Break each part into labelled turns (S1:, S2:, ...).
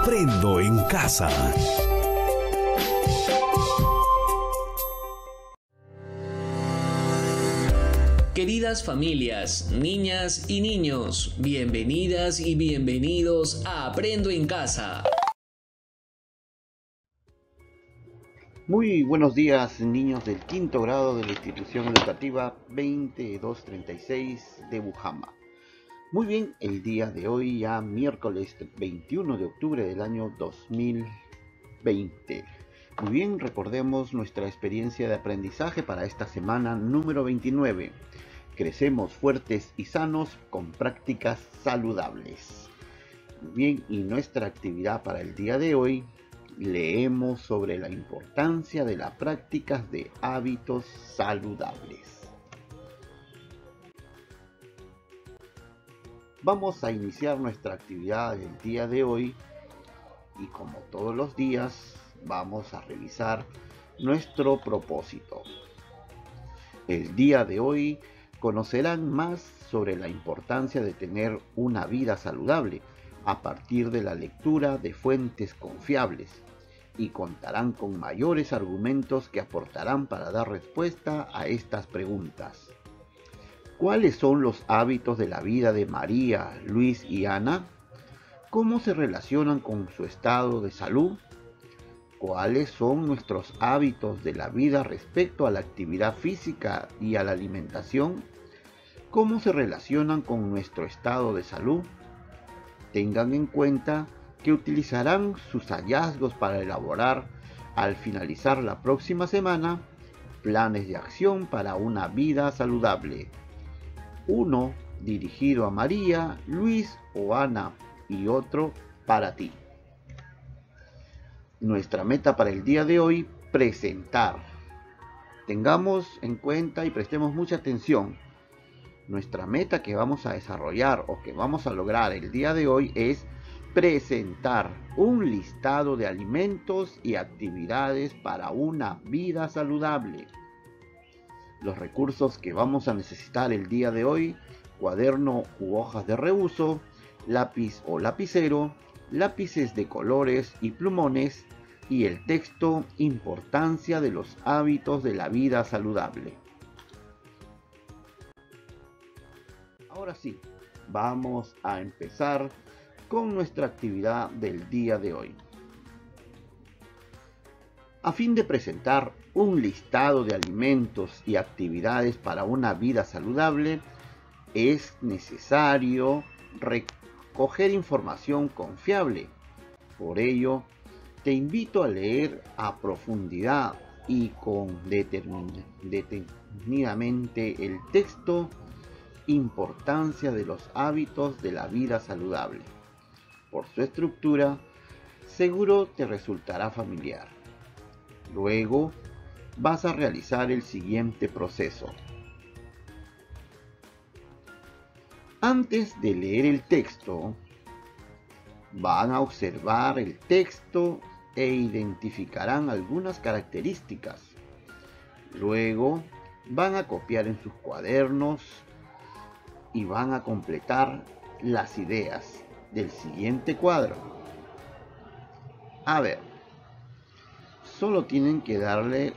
S1: Aprendo en casa.
S2: Queridas familias, niñas y niños, bienvenidas y bienvenidos a Aprendo en Casa.
S3: Muy buenos días, niños del quinto grado de la institución educativa 2236 de Bujama. Muy bien, el día de hoy, ya miércoles 21 de octubre del año 2020. Muy bien, recordemos nuestra experiencia de aprendizaje para esta semana número 29. Crecemos fuertes y sanos con prácticas saludables. Muy bien, y nuestra actividad para el día de hoy, leemos sobre la importancia de las prácticas de hábitos saludables. Vamos a iniciar nuestra actividad del día de hoy y, como todos los días, vamos a revisar nuestro propósito. El día de hoy conocerán más sobre la importancia de tener una vida saludable a partir de la lectura de fuentes confiables y contarán con mayores argumentos que aportarán para dar respuesta a estas preguntas. ¿Cuáles son los hábitos de la vida de María, Luis y Ana? ¿Cómo se relacionan con su estado de salud? ¿Cuáles son nuestros hábitos de la vida respecto a la actividad física y a la alimentación? ¿Cómo se relacionan con nuestro estado de salud? Tengan en cuenta que utilizarán sus hallazgos para elaborar, al finalizar la próxima semana, planes de acción para una vida saludable. Uno dirigido a María, Luis o Ana y otro para ti. Nuestra meta para el día de hoy, presentar. Tengamos en cuenta y prestemos mucha atención. Nuestra meta que vamos a desarrollar o que vamos a lograr el día de hoy es presentar un listado de alimentos y actividades para una vida saludable. Los recursos que vamos a necesitar el día de hoy: cuaderno u hojas de reuso, lápiz o lapicero, lápices de colores y plumones, y el texto Importancia de los hábitos de la vida saludable. Ahora sí, vamos a empezar con nuestra actividad del día de hoy. A fin de presentar un listado de alimentos y actividades para una vida saludable, es necesario recoger información confiable. Por ello, te invito a leer a profundidad y detenidamente el texto Importancia de los hábitos de la vida saludable. Por su estructura, seguro te resultará familiar. Luego, vas a realizar el siguiente proceso. Antes de leer el texto, van a observar el texto e identificarán algunas características. Luego, van a copiar en sus cuadernos y van a completar las ideas del siguiente cuadro. A ver, solo tienen que darle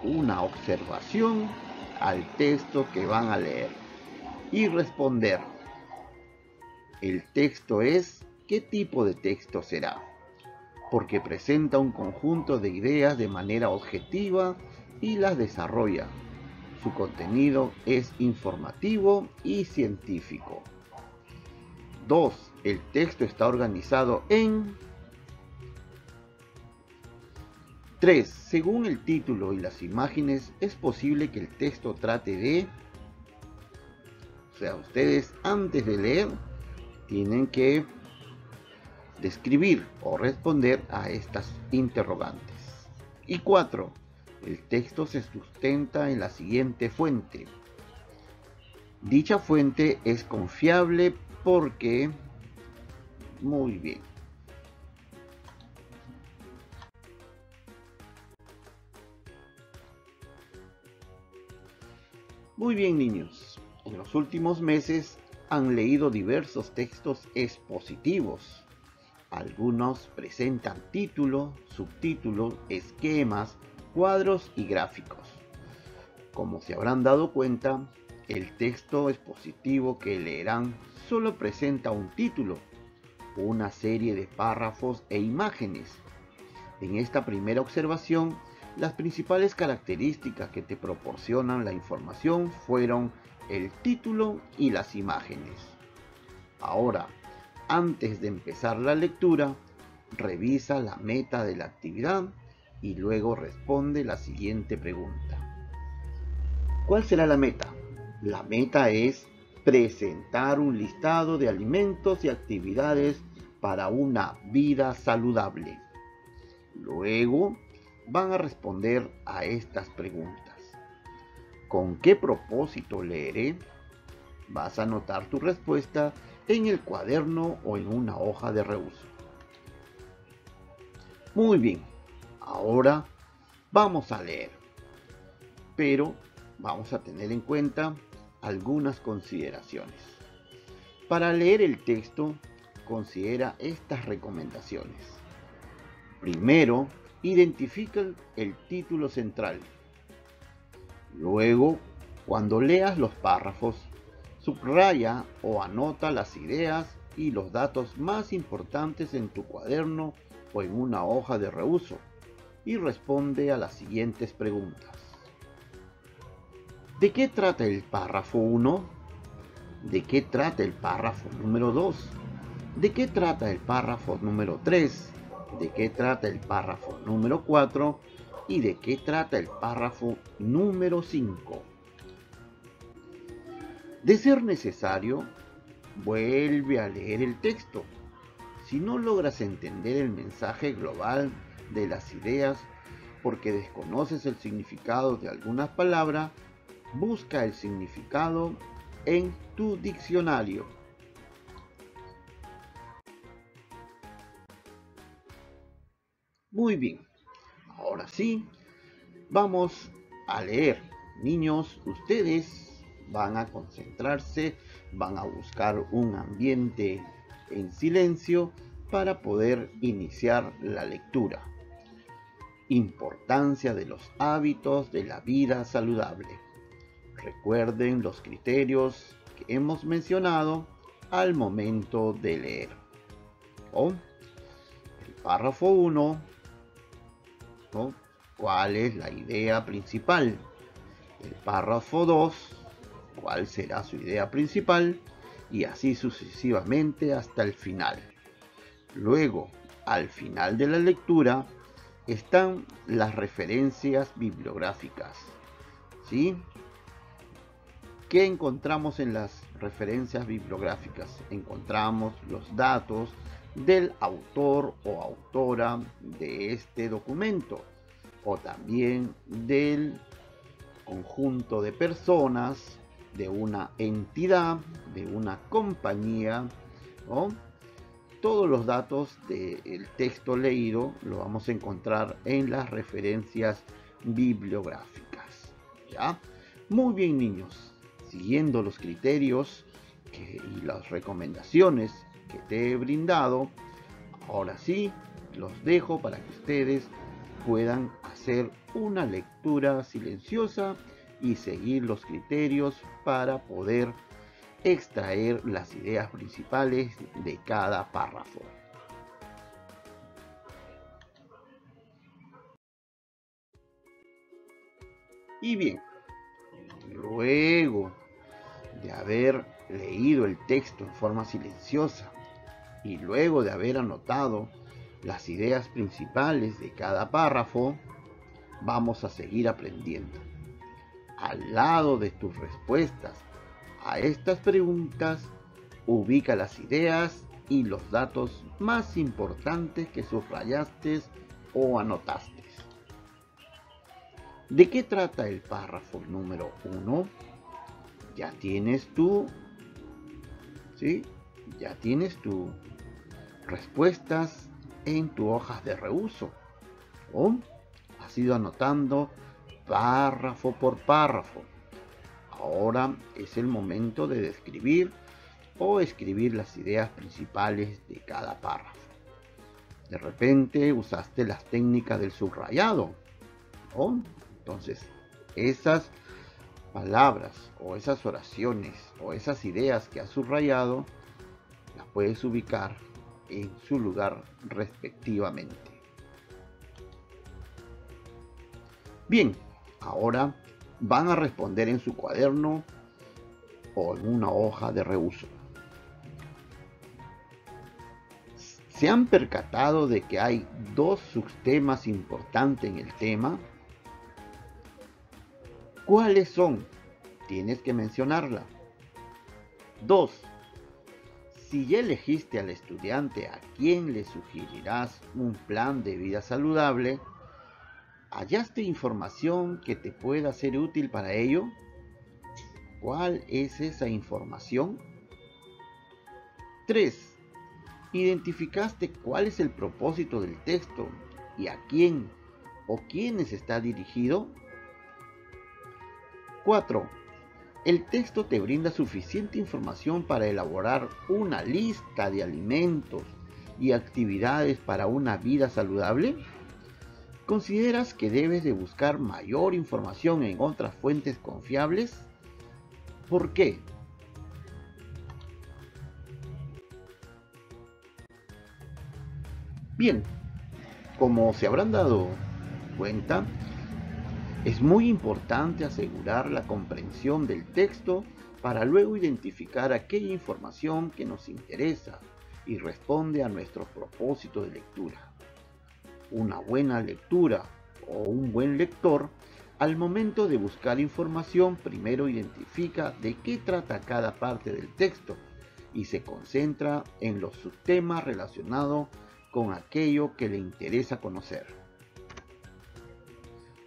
S3: una observación al texto que van a leer y responder. El texto es: ¿qué tipo de texto será? Porque presenta un conjunto de ideas de manera objetiva y las desarrolla. Su contenido es informativo y científico. 2. El texto está organizado en 3. Según el título y las imágenes, es posible que el texto trate de... O sea, ustedes antes de leer tienen que describir o responder a estas interrogantes. Y 4. El texto se sustenta en la siguiente fuente. Dicha fuente es confiable porque... Muy bien. Muy bien, niños. En los últimos meses han leído diversos textos expositivos Algunos presentan título, subtítulo, esquemas, cuadros y gráficos. Como se habrán dado cuenta, el texto expositivo que leerán solo presenta un título, una serie de párrafos e imágenes. En esta primera observación, las principales características que te proporcionan la información fueron el título y las imágenes. Ahora, antes de empezar la lectura, revisa la meta de la actividad y luego responde la siguiente pregunta. ¿Cuál será la meta? La meta es presentar un listado de alimentos y actividades para una vida saludable. Luego van a responder a estas preguntas. ¿Con qué propósito leeré? Vas a anotar tu respuesta en el cuaderno o en una hoja de reuso. Muy bien, ahora vamos a leer, pero vamos a tener en cuenta algunas consideraciones. Para leer el texto, considera estas recomendaciones. Primero, identifica el título central. Luego, cuando leas los párrafos, subraya o anota las ideas y los datos más importantes en tu cuaderno o en una hoja de reuso y responde a las siguientes preguntas. ¿De qué trata el párrafo 1? ¿De qué trata el párrafo número 2? ¿De qué trata el párrafo número 3? ¿De qué trata el párrafo número 4? ¿Y de qué trata el párrafo número 5? De ser necesario, vuelve a leer el texto. Si no logras entender el mensaje global de las ideas porque desconoces el significado de alguna palabra, busca el significado en tu diccionario. Muy bien, ahora sí, vamos a leer. Niños, ustedes van a concentrarse, van a buscar un ambiente en silencio para poder iniciar la lectura. Importancia de los hábitos de la vida saludable. Recuerden los criterios que hemos mencionado al momento de leer. El párrafo 1, ¿cuál es la idea principal? El párrafo 2, ¿cuál será su idea principal? Y así sucesivamente hasta el final. Luego, al final de la lectura, están las referencias bibliográficas. ¿Sí? ¿Qué encontramos en las referencias bibliográficas? Encontramos los datos del autor o autora de este documento, o también del conjunto de personas, de una entidad, de una compañía, ¿no? Todos los datos del texto leído lo vamos a encontrar en las referencias bibliográficas. ¿Ya? Muy bien, niños, siguiendo los criterios y las recomendaciones que te he brindado, ahora sí, los dejo para que ustedes puedan hacer una lectura silenciosa y seguir los criterios para poder extraer las ideas principales de cada párrafo. Y bien, luego de haber leído el texto en forma silenciosa y luego de haber anotado las ideas principales de cada párrafo, vamos a seguir aprendiendo. Al lado de tus respuestas a estas preguntas, ubica las ideas y los datos más importantes que subrayaste o anotaste. ¿De qué trata el párrafo número 1? Ya tienes tu respuestas en tu hojas de reuso. ¿O has ido anotando párrafo por párrafo? Ahora es el momento de describir o escribir las ideas principales de cada párrafo. De repente usaste las técnicas del subrayado, ¿no? Entonces, esas palabras o esas oraciones o esas ideas que has subrayado, las puedes ubicar en su lugar respectivamente. Bien, ahora van a responder en su cuaderno o en una hoja de reuso. ¿Se han percatado de que hay dos subtemas importantes en el tema? ¿Cuáles son? Tienes que mencionarla. 2. Si ya elegiste al estudiante a quien le sugerirás un plan de vida saludable, ¿hallaste información que te pueda ser útil para ello? ¿Cuál es esa información? 3. ¿Identificaste cuál es el propósito del texto y a quién o quiénes está dirigido? 4. ¿El texto te brinda suficiente información para elaborar una lista de alimentos y actividades para una vida saludable? ¿Consideras que debes de buscar mayor información en otras fuentes confiables? ¿Por qué? Bien, como se habrán dado cuenta, es muy importante asegurar la comprensión del texto para luego identificar aquella información que nos interesa y responde a nuestro propósito de lectura. Una buena lectura o un buen lector, al momento de buscar información, primero identifica de qué trata cada parte del texto y se concentra en los subtemas relacionados con aquello que le interesa conocer.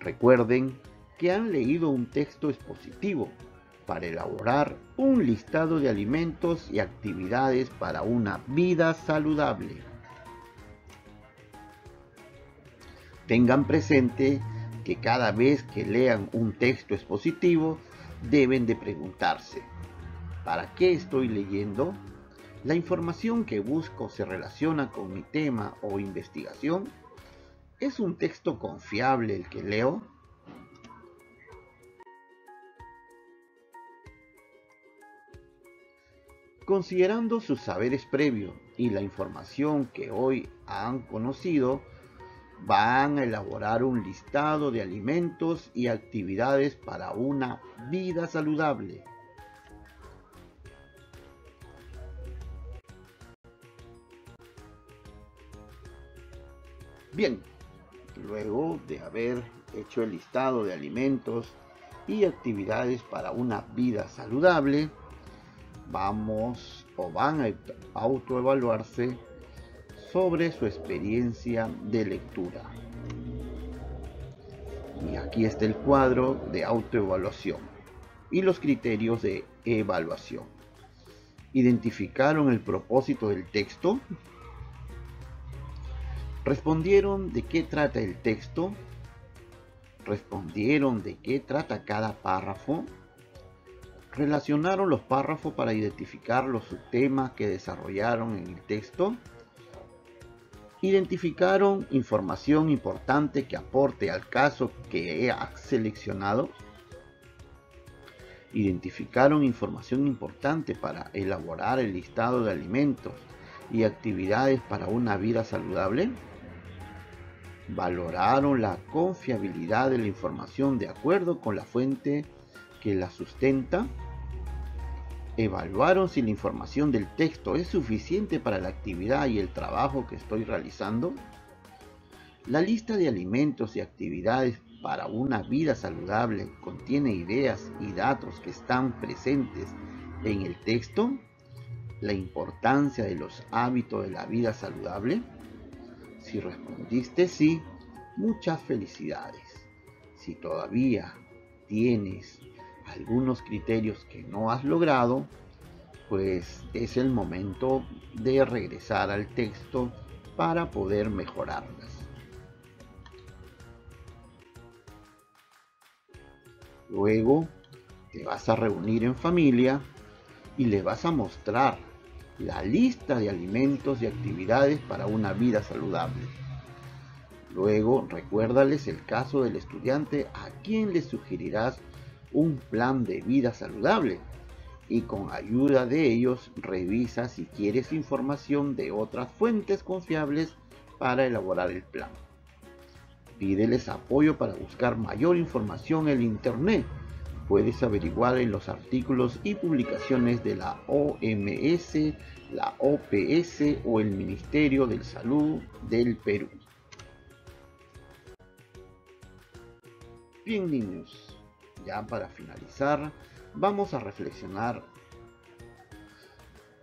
S3: Recuerden que han leído un texto expositivo para elaborar un listado de alimentos y actividades para una vida saludable. Tengan presente que cada vez que lean un texto expositivo deben de preguntarse: ¿para qué estoy leyendo? ¿La información que busco se relaciona con mi tema o investigación? ¿Es un texto confiable el que leo? Considerando sus saberes previos y la información que hoy han conocido, van a elaborar un listado de alimentos y actividades para una vida saludable. Bien, luego de haber hecho el listado de alimentos y actividades para una vida saludable, van a autoevaluarse sobre su experiencia de lectura. Y aquí está el cuadro de autoevaluación y los criterios de evaluación. ¿Identificaron el propósito del texto? ¿Respondieron de qué trata el texto? ¿Respondieron de qué trata cada párrafo? ¿Relacionaron los párrafos para identificar los subtemas que desarrollaron en el texto? ¿Identificaron información importante que aporte al caso que he seleccionado? ¿Identificaron información importante para elaborar el listado de alimentos y actividades para una vida saludable? ¿Valoraron la confiabilidad de la información de acuerdo con la fuente que la sustenta? ¿Evaluaron si la información del texto es suficiente para la actividad y el trabajo que estoy realizando? ¿La lista de alimentos y actividades para una vida saludable contiene ideas y datos que están presentes en el texto? ¿La importancia de los hábitos de la vida saludable? Si respondiste sí, muchas felicidades. Si todavía tienes algunos criterios que no has logrado, pues es el momento de regresar al texto para poder mejorarlas. Luego te vas a reunir en familia y le vas a mostrar la lista de alimentos y actividades para una vida saludable. Luego, recuérdales el caso del estudiante a quien le sugerirás un plan de vida saludable y con ayuda de ellos revisa si quieres información de otras fuentes confiables para elaborar el plan. Pídeles apoyo para buscar mayor información en Internet. Puedes averiguar en los artículos y publicaciones de la OMS, la OPS o el Ministerio de Salud del Perú. Bien, niños, ya para finalizar, vamos a reflexionar.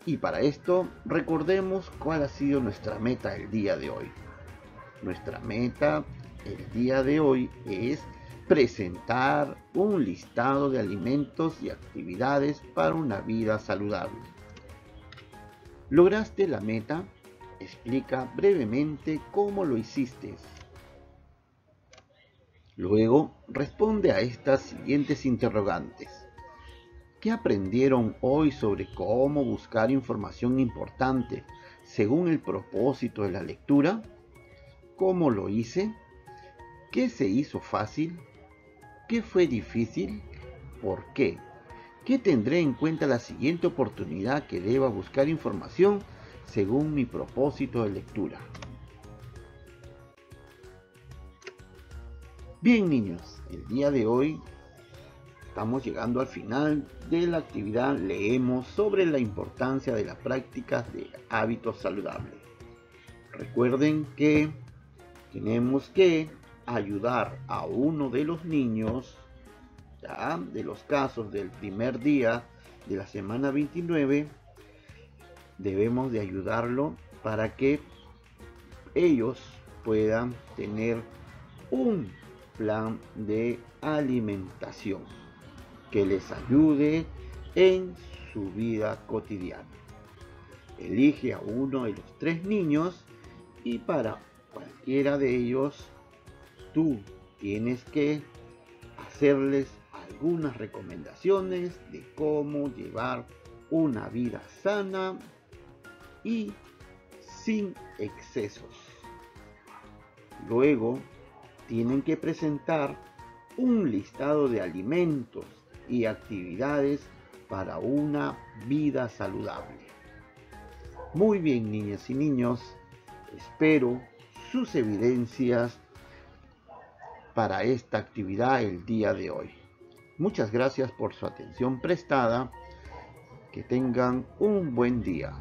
S3: Y para esto, recordemos cuál ha sido nuestra meta el día de hoy. Nuestra meta el día de hoy es presentar un listado de alimentos y actividades para una vida saludable. ¿Lograste la meta? Explica brevemente cómo lo hiciste. Luego, responde a estas siguientes interrogantes. ¿Qué aprendieron hoy sobre cómo buscar información importante según el propósito de la lectura? ¿Cómo lo hice? ¿Qué se hizo fácil? ¿Qué fue difícil? ¿Por qué? ¿Qué tendré en cuenta la siguiente oportunidad que deba buscar información según mi propósito de lectura? Bien, niños, el día de hoy estamos llegando al final de la actividad. Leemos sobre la importancia de las prácticas de hábitos saludables. Recuerden que tenemos que ayudar a uno de los niños, ¿ya?, de los casos del primer día de la semana 29, debemos de ayudarlo para que ellos puedan tener un plan de alimentación que les ayude en su vida cotidiana. Elige a uno de los 3 niños y para cualquiera de ellos tú tienes que hacerles algunas recomendaciones de cómo llevar una vida sana y sin excesos. Luego tienen que presentar un listado de alimentos y actividades para una vida saludable. Muy bien, niñas y niños, espero sus evidencias para esta actividad el día de hoy. Muchas gracias por su atención prestada. Que tengan un buen día.